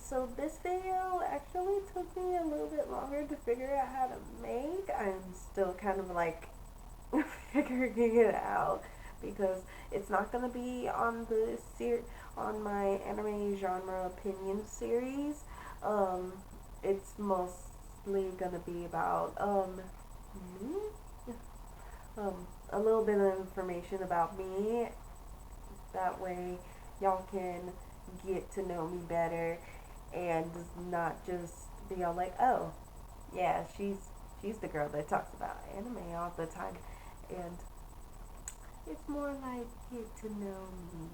so this video actually took me a little bit longer to figure out how to make. I'm still kind of like figuring it out because it's not gonna be on the on my anime genre opinion series. Um, it's mostly gonna be about me, a little bit of information about me. That way, y'all can get to know me better and not just be all like, oh, yeah, she's the girl that talks about anime all the time, and it's more like get to know me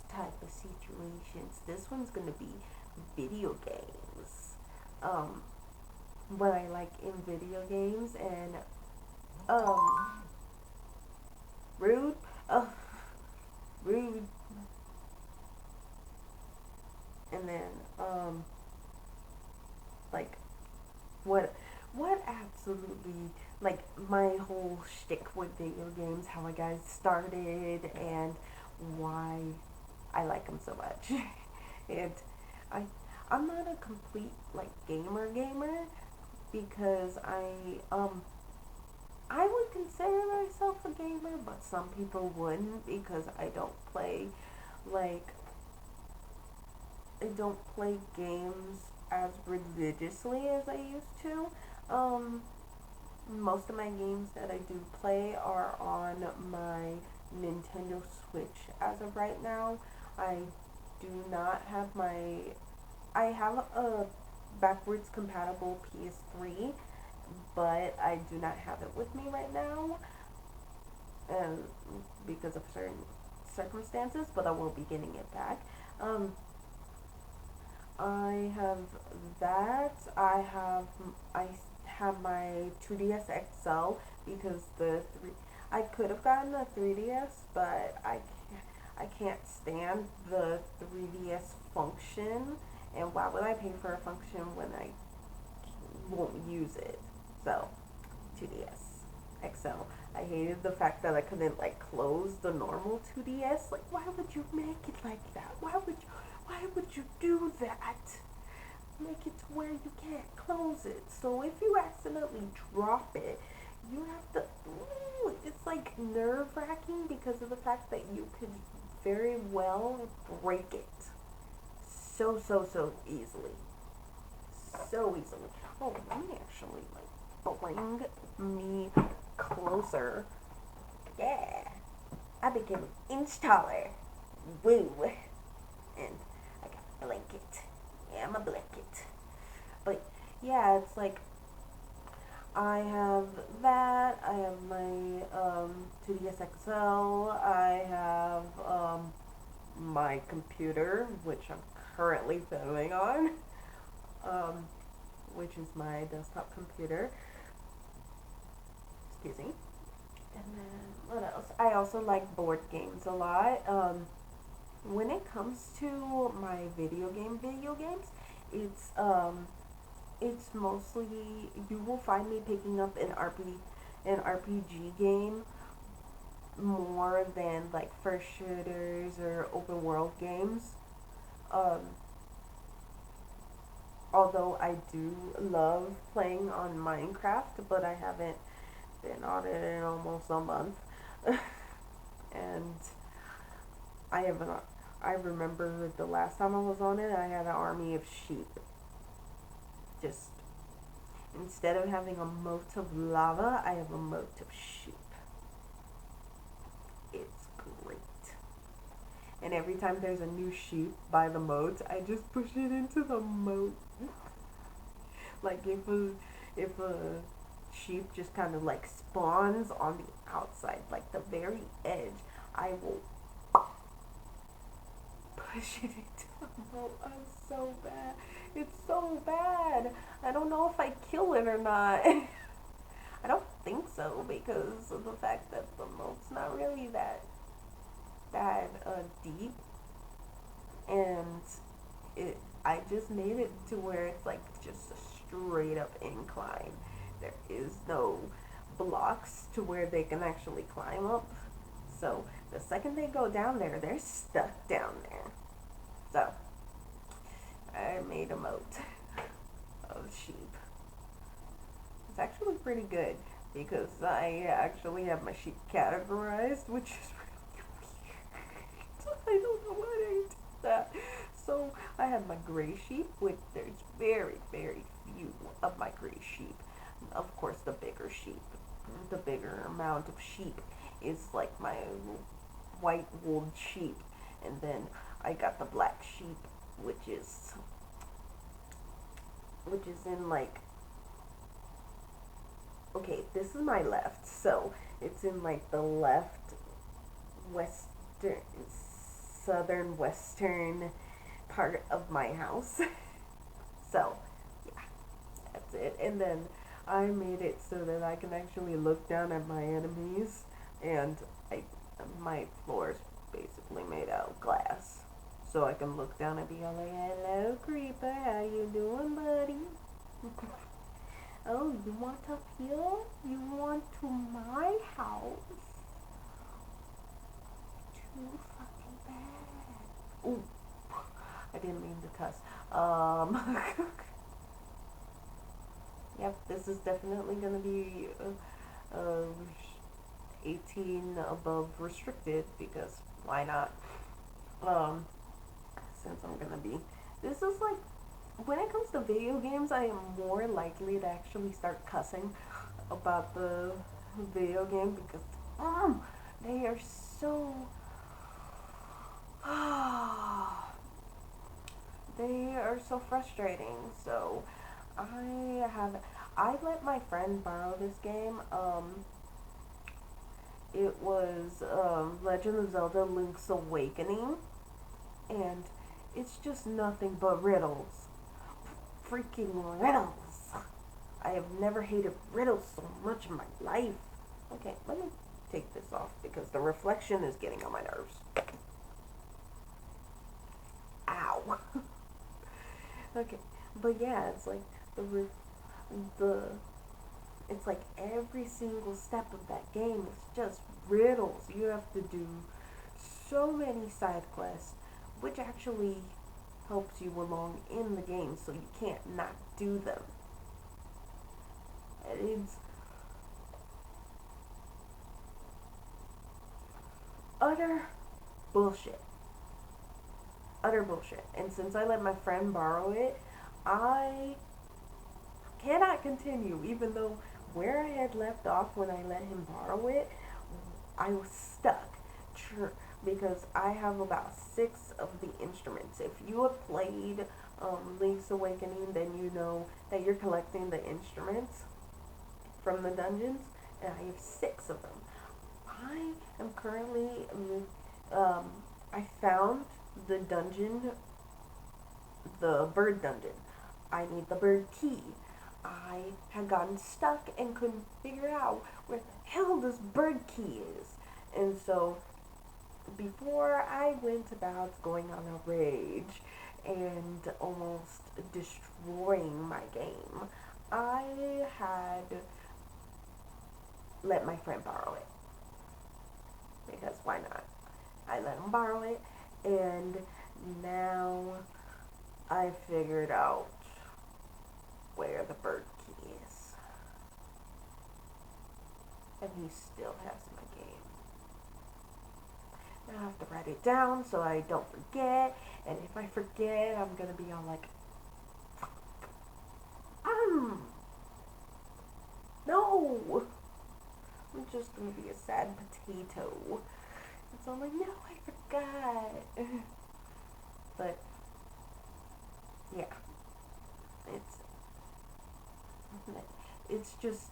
type of situations. This one's gonna be video games. Um, what I like in video games and um, rude, uh, rude, and then like what absolutely, like, my whole shtick with video games, how I got started, and why I like them so much. And I I'm not a complete like gamer because I would consider myself a gamer, but some people wouldn't because like I don't play games as religiously as I used to. Um, Most of my games that I do play are on my Nintendo Switch as of right now. I do not have I have a backwards compatible PS3, but I do not have it with me right now, and because of certain circumstances, but I will be getting it back. Um, I have that. I have my 2DS XL because I could have gotten a 3DS, but I can't stand the 3DS function, and why would I pay for a function when I won't use it? So, 2DS XL. I hated the fact that I couldn't like close the normal 2DS. Like, why would you make it like that? Why would you do that? Make it to where you can't close it. So if you accidentally drop it, you have to. Ooh, it's like nerve wracking because of the fact that you could very well break it so easily, so easily. Oh, let me actually like bring me closer. Yeah, I became an inch taller. Woo, and I got a blanket. Yeah, I'm a blanket. But yeah, it's like I have that. I have my 2DS XL. I have my computer, which I'm currently filming on, um, which is my desktop computer. Excuse me. And then what else? I also like board games a lot. When it comes to my video games, it's it's mostly, you will find me picking up an RPG game more than like first shooters or open world games. Um, Although I do love playing on Minecraft, but I haven't been on it in almost a month. And I have an, I remember the last time I was on it, I had an army of sheep. Just instead of having a moat of lava, I have a moat of sheep. It's great. And every time there's a new sheep by the moat, I just push it into the moat. Like if a sheep just kind of like spawns on the outside, like the very edge, I will push it into the moat. I'm so bad. It's so bad. I don't know if I kill it or not. I don't think so because of the fact that the moat's not really that deep, and I just made it to where it's like just a straight up incline. There is no blocks to where they can actually climb up. So the second they go down there, they're stuck down there. So I made emote of sheep. It's actually pretty good because I actually have my sheep categorized, which is I don't know why I did that. So I have my gray sheep, which there's very, very few of my gray sheep. Of course, the bigger amount of sheep is like my white wooled sheep, and then I got the black sheep, which is in like, okay, this is my left, so it's in like the left western southern western part of my house. So yeah, that's it. And then I made it so that I can actually look down at my enemies, and I my floor is basically made out of glass, so I can look down and be all like, "Hello, creeper, how you doing, buddy?" Oh, you want up here? You want to my house? Too fucking bad. Ooh, I didn't mean to cuss. Yep, this is definitely gonna be uh, 18 above restricted because why not? Um, since I'm gonna be, this is like, when it comes to video games, I am more likely to actually start cussing about the video game because they are so they are so frustrating. So I have I let my friend borrow this game. It was Legend of Zelda: Link's Awakening, and it's just nothing but riddles, freaking riddles. I have never hated riddles so much in my life. Okay, let me take this off because the reflection is getting on my nerves. Ow. Okay, but yeah, it's like the it's like every single step of that game is just riddles. You have to do so many side quests, which actually helps you along in the game, so you can't not do them. And it's utter bullshit. Utter bullshit. And since I let my friend borrow it, I cannot continue, even though where I had left off when I let him borrow it, I was stuck. Because I have about 6 of the instruments. If you have played Link's Awakening, then you know that you're collecting the instruments from the dungeons, and I have 6 of them. I am currently, I found the dungeon, the bird dungeon. I need the bird key. I had gotten stuck and couldn't figure out where the hell this bird key is. And so, before I went about going on a rage and almost destroying my game, I had let my friend borrow it. Because why not? I let him borrow it, and now I figured out where the bird key is. And he still has my game. Now I have to write it down so I don't forget, and if I forget, I'm gonna be all like, no! I'm just gonna be a sad potato. And so I'm like, no, I forgot. But, yeah. It's just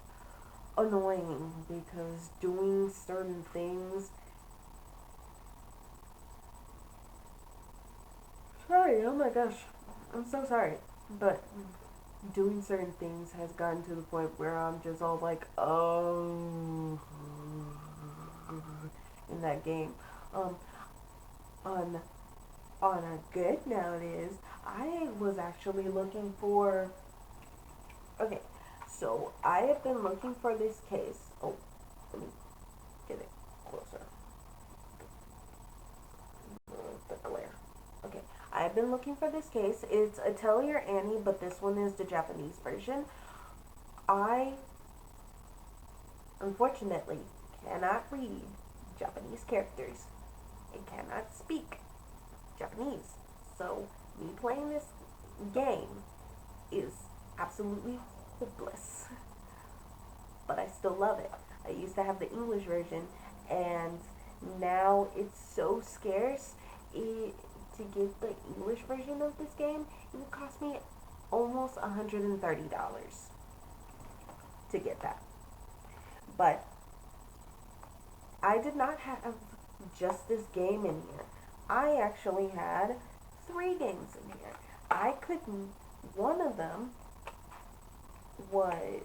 annoying because doing certain things. Sorry, oh my gosh. I'm so sorry. But doing certain things has gotten to the point where I'm just all like, oh, in that game. On on a good note is I was actually looking for. Okay, so I have been looking for this case. Oh, let me get it closer. The glare. Okay, I I've been looking for this case. It's Atelier Annie, but this one is the Japanese version. I, unfortunately, cannot read Japanese characters. I cannot speak Japanese. So, me playing this game is absolutely hopeless. But I still love it. I used to have the English version, and now it's so scarce. To get the English version of this game, it would cost me almost $130 to get that. But I did not have just this game in here. I actually had 3 games in here. I couldn't. One of them was,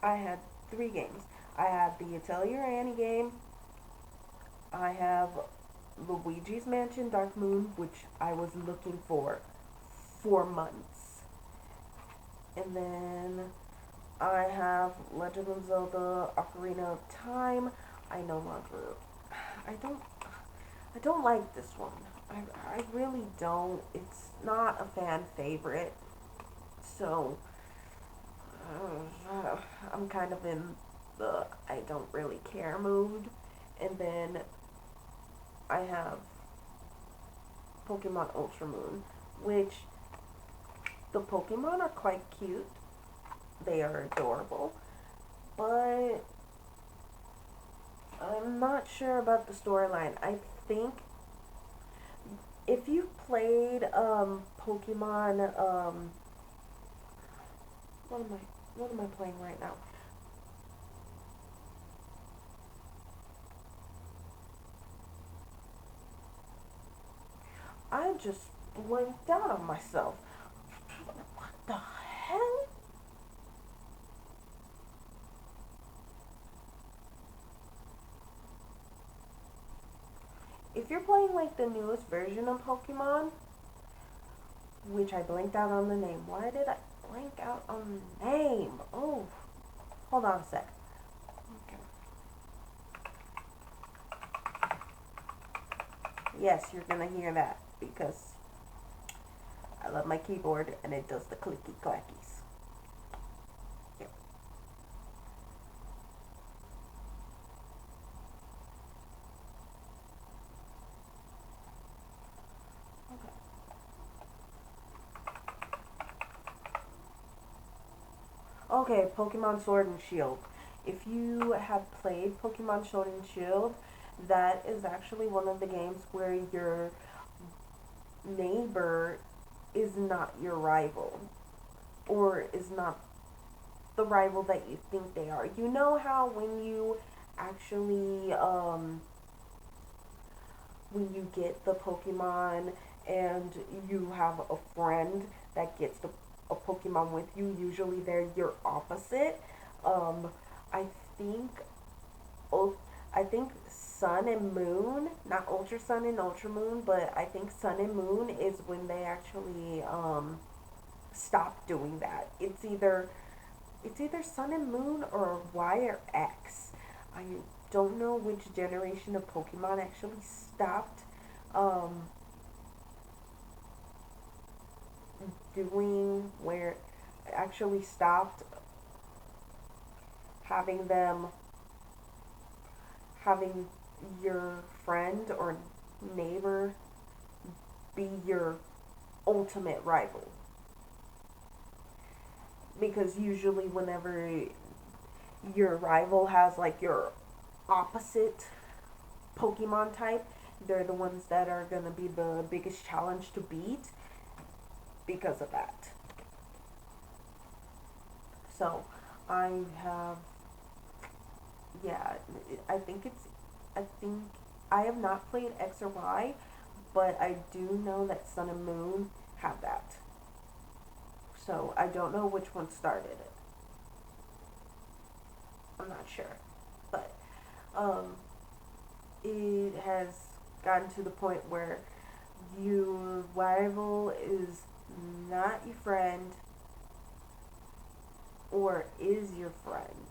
I had 3 games. I had the Atelier Annie game. I have Luigi's Mansion Dark Moon, which I was looking for months. And then I have Legend of Zelda Ocarina of Time. I no longer, I don't, I don't like this one. I really don't. It's not a fan favorite. So, I'm kind of in the I don't really care mood. And then I have Pokemon Ultra Moon, which the Pokemon are quite cute. They are adorable. But I'm not sure about the storyline. I think if you played Pokemon what am I playing right now? I just blinked out on myself. What the hell? If you're playing like the newest version of Pokemon, which I blinked out on the name. Why did I blank out on the name? Oh, hold on a sec. Okay. Yes, you're gonna hear that because I love my keyboard and it does the clicky clackies. Yep. Okay. Okay, Pokemon Sword and Shield. If you have played Pokemon Sword and Shield, that is actually one of the games where your neighbor is not your rival, or is not the rival that you think they are. You know how when you actually, when you get the Pokemon and you have a friend that gets a Pokemon with you, usually they're your opposite. Um, I think, I think Sun and Moon, not Ultra Sun and Ultra Moon, but I think Sun and Moon is when they actually stop doing that. It's either Sun and Moon or Y or X. I don't know which generation of Pokemon actually stopped um, doing where actually stopped having them having your friend or neighbor be your ultimate rival. Because usually whenever your rival has like your opposite Pokemon type, they're the ones that are going to be the biggest challenge to beat because of that. So, I have, yeah, I think it's, I think, I have not played X or Y, but I do know that Sun and Moon have that. So, I don't know which one started it. I'm not sure. But, um, it has gotten to the point where your rival is not your friend or is your friend.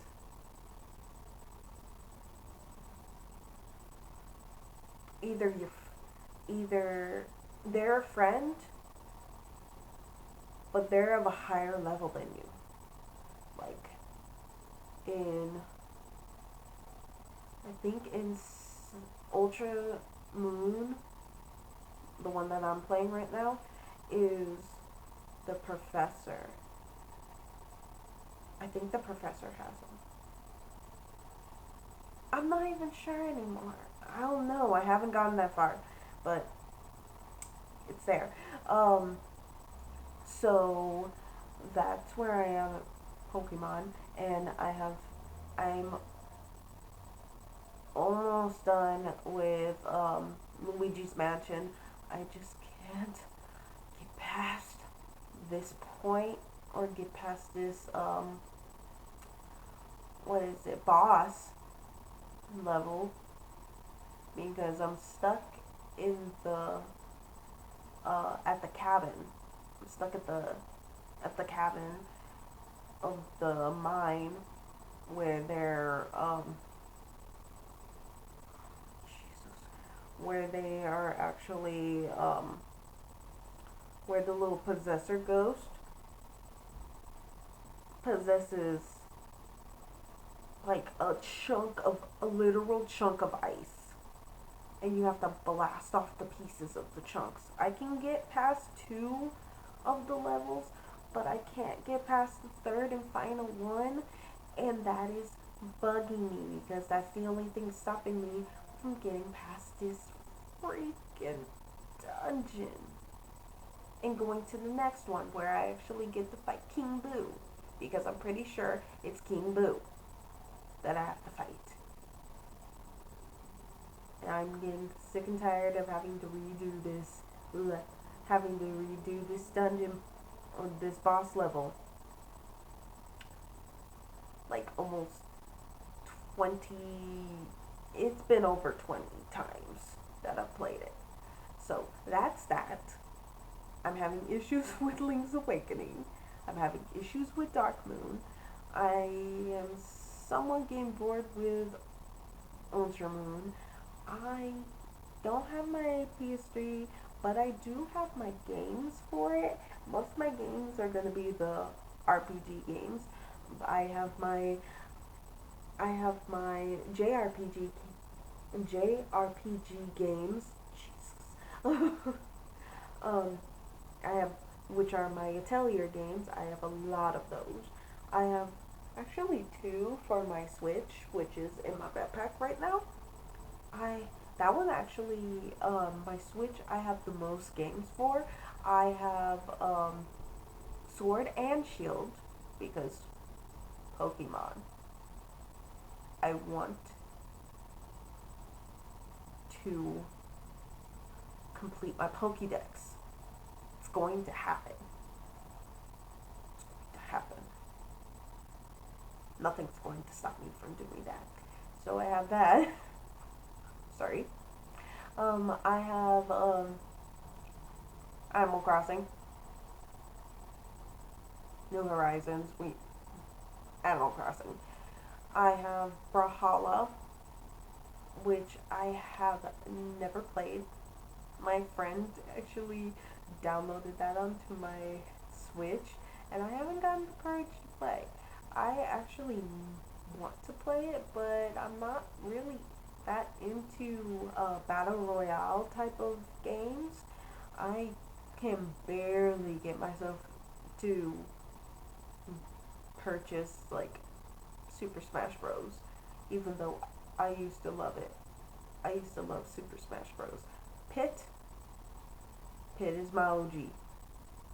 Either you either they're a friend but they're of a higher level than you. Like in, I think in Ultra Moon, the one that I'm playing right now, is the professor. I think the professor has them. I'm not even sure anymore. I don't know. I haven't gotten that far, but it's there. So that's where I am at Pokemon, and I'm almost done with Luigi's Mansion. I just can't get past this point or get past this what is it, boss level, because I'm stuck in the at the cabin. I'm stuck at the cabin of the mine where they're Jesus, where they are actually where the little possessor ghost possesses like a literal chunk of ice, and you have to blast off the pieces of the chunks. I can get past 2 of the levels, but I can't get past the third and final one, and that is bugging me because that's the only thing stopping me from getting past this freaking dungeon and going to the next one where I actually get to fight King Boo, because I'm pretty sure it's King Boo that I have to fight. And I'm getting sick and tired of having to redo this, having to redo this dungeon or this boss level like almost 20, it's been over 20 times that I've played it. So that's that. I'm having issues with Link's Awakening. I'm having issues with Dark Moon. I am somewhat getting bored with Ultra Moon. I don't have my PS3, but I do have my games for it. Most of my games are going to be the RPG games. I have my JRPG games. Jesus. I have, which are my Atelier games. I have a lot of those. I have actually 2 for my Switch, which is in my backpack right now. That one actually, my Switch, I have the most games for. I have Sword and Shield, because Pokemon. I want to complete my Pokédex. It's going to happen. It's going to happen. Nothing's going to stop me from doing that. So I have that. Sorry. I have Animal Crossing, New Horizons. Animal Crossing. I have Brawlhalla, which I have never played. My friend actually downloaded that onto my Switch, and I haven't gotten the courage to play. I actually want to play it, but I'm not really that into battle royale type of games. I can barely get myself to purchase like Super Smash Bros. Even though I used to love it. I used to love Super Smash Bros. Pit is my OG.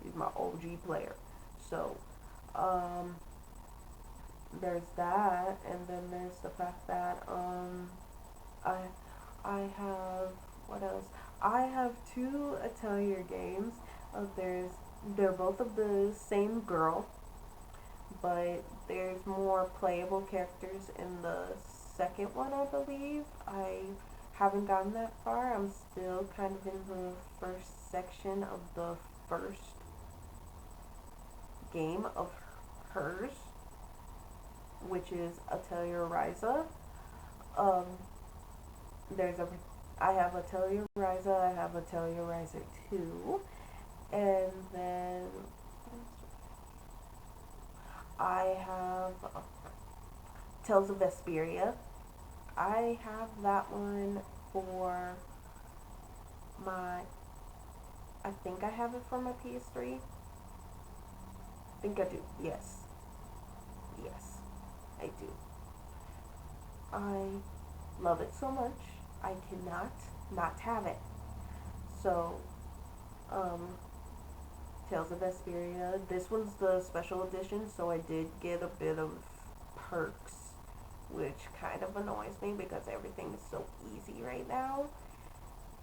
He's my OG player. So, there's that, and then there's the fact that I I have, what else? I have 2 Atelier games. They're both of the same girl, but there's more playable characters in the second one, I believe. I haven't gotten that far. I'm still kind of in the first section of the first game of hers, which is Atelier Ryza. Um, I have Atelier Ryza, I have Atelier Ryza 2, and then Tales of Vesperia. I have that one for my. I think I have it for my PS3. I think I do. Yes. Yes. I do. I love it so much. I cannot not have it. So, um, Tales of Vesperia. This one's the special edition, so I did get a bit of perks, which kind of annoys me because everything is so easy right now.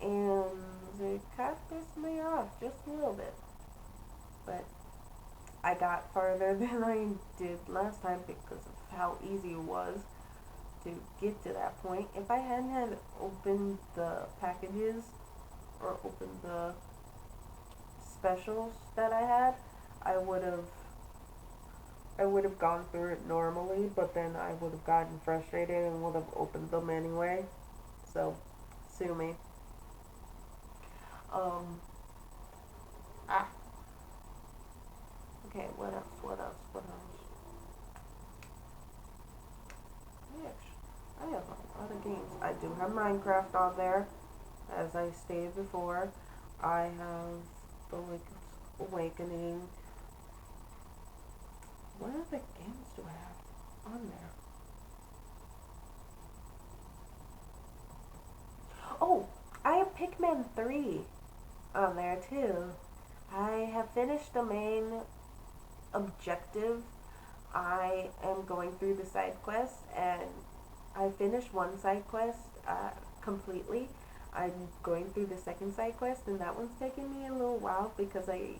And it kind of pissed me off just a little bit. But I got farther than I did last time because of how easy it was to get to that point. If I hadn't had opened the packages or opened the specials that I had, I would have gone through it normally, but then I would have gotten frustrated and would have opened them anyway. So, sue me. Um, ah, okay, what else? Yes, I have a lot of games. I do have Minecraft on there, as I stated before. I have The Link's Awakening. What other games do I have on there? Oh, I have Pikmin 3 on there too. I have finished the main objective. I am going through the side quest, and I finished one side quest completely. I'm going through the second side quest, and that one's taking me a little while because I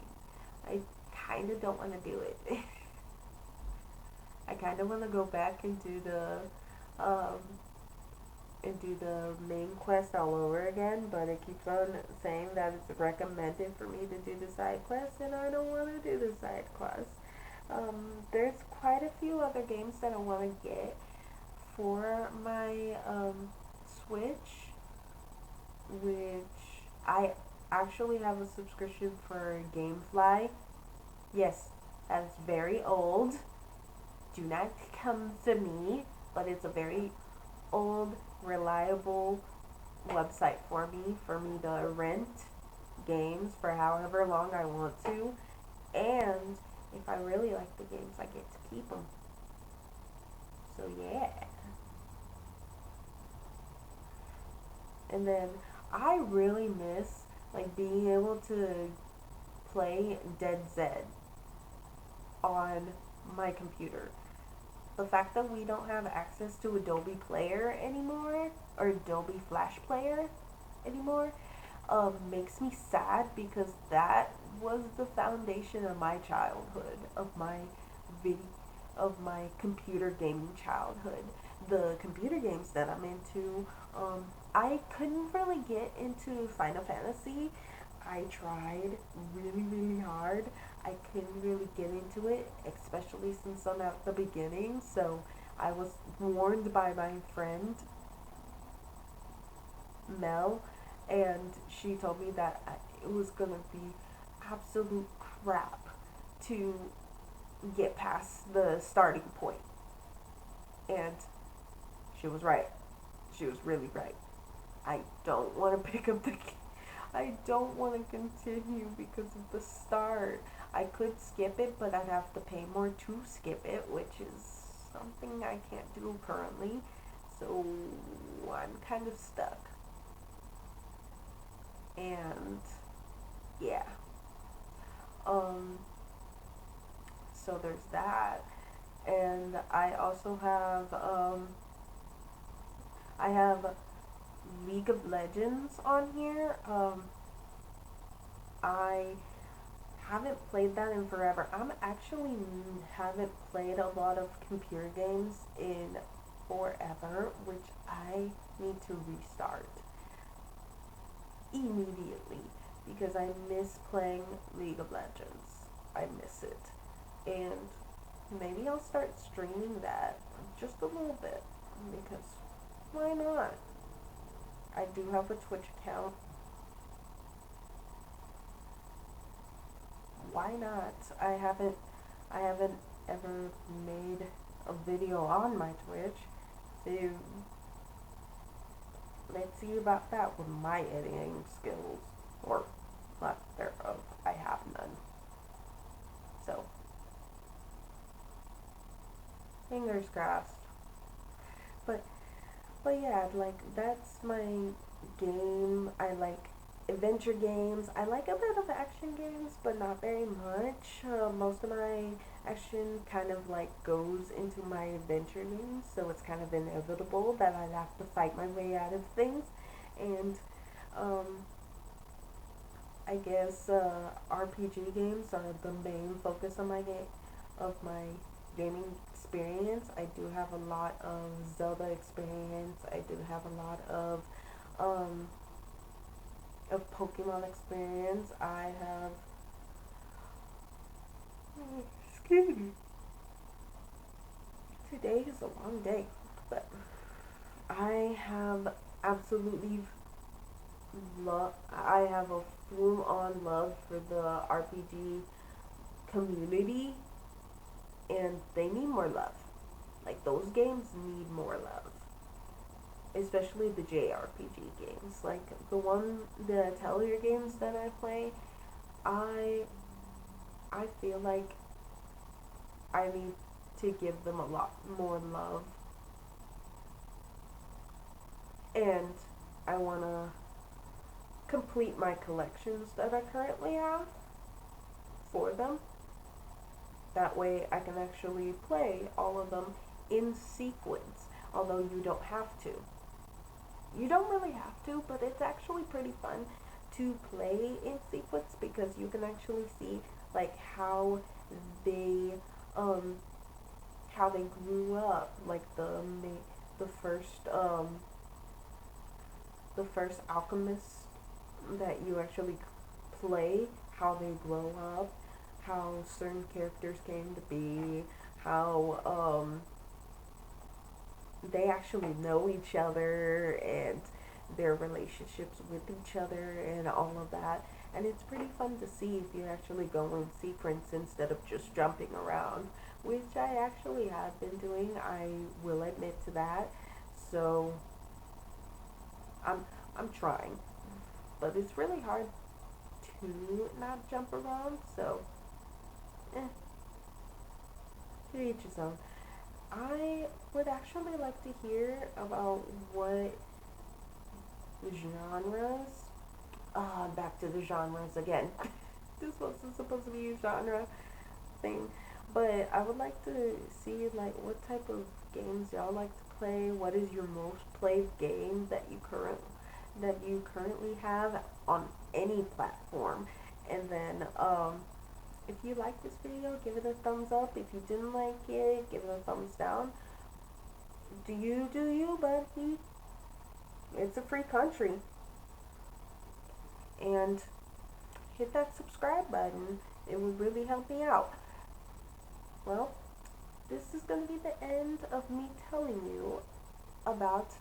kind of don't want to do it. I kind of want to go back um, and do the main quest all over again, but it keeps on saying that it's recommended for me to do the side quest, and I don't want to do the side quest. There's quite a few other games that I want to get for my Switch, which I actually have a subscription for GameFly. Yes, that's very old. Do not come to me, but it's a very old, reliable website for me to rent games for however long I want to. And if I really like the games, I get to keep them. So yeah. And then I really miss like being able to play Dead Zed on my computer. The fact that we don't have access to Adobe Player anymore, or Adobe Flash Player anymore, makes me sad because that was the foundation of my childhood, vid- of my computer gaming childhood. The computer games that I'm into, I couldn't really get into Final Fantasy. I tried really, really hard. I couldn't really get into it, especially since I'm at the beginning. So I was warned by my friend Mel, and she told me that it was gonna be absolute crap to get past the starting point. And she was right. She was really right. I don't want to pick up the. I don't want to continue because of the start. I could skip it, but I'd have to pay more to skip it, which is something I can't do currently. So I'm kind of stuck. And yeah. Um so there's that. And I have League of Legends on here. I haven't played that in forever. I'm actually haven't played a lot of computer games in forever, which I need to restart immediately because I miss playing League of Legends. I miss it. And maybe I'll start streaming that just a little bit because why not? I do have a Twitch account. Why not? I haven't ever made a video on my Twitch. So let's see about that with my editing skills, or lack thereof. I have none. So fingers crossed. But yeah, like that's my game. I like adventure games. I like a bit of action games, but not very much. Most of my action kind of like goes into my adventure games, so it's kind of inevitable that I'd have to fight my way out of things. And um, I guess RPG games are the main focus of my gaming experience. I do have a lot of Zelda experience. I do have a lot um, of Pokemon experience. I have, excuse me, today is a long day, but I have absolutely I have a full on love for the RPG community, and they need more love. Like, those games need more love, especially the JRPG games. Like the Atelier games that I play, I feel like I need to give them a lot more love, and I want to complete my collections that I currently have for them. That way I can actually play all of them in sequence, although you don't have to. You don't really have to, but it's actually pretty fun to play in sequence because you can actually see like they um how they grew up, like the first the first alchemist that you actually play, how they grow up, how certain characters came to be, how they actually know each other and their relationships with each other and all of that. And it's pretty fun to see if you actually go in sequence instead of just jumping around, which I actually have been doing. I will admit to that. So I'm trying, but it's really hard to not jump around. So, to each his own. I would actually like to hear about what genres. Back to the genres again. This wasn't supposed to be a genre thing, but I would like to see like what type of games y'all like to play. What is your most played game that you currently have on any platform? And then if you like this video, give it a thumbs up. If you didn't like it, give it a thumbs down. Do you, buddy? It's a free country. And hit that subscribe button. It would really help me out. Well, this is going to be the end of me telling you about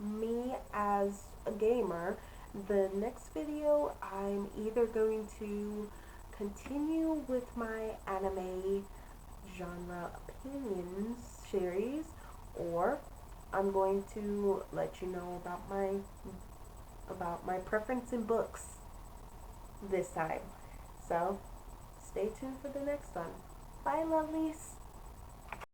me as a gamer. The next video, I'm either going to continue with my anime genre opinions series, or I'm going to let you know about my preference in books this time. So stay tuned for the next one. Bye, lovelies.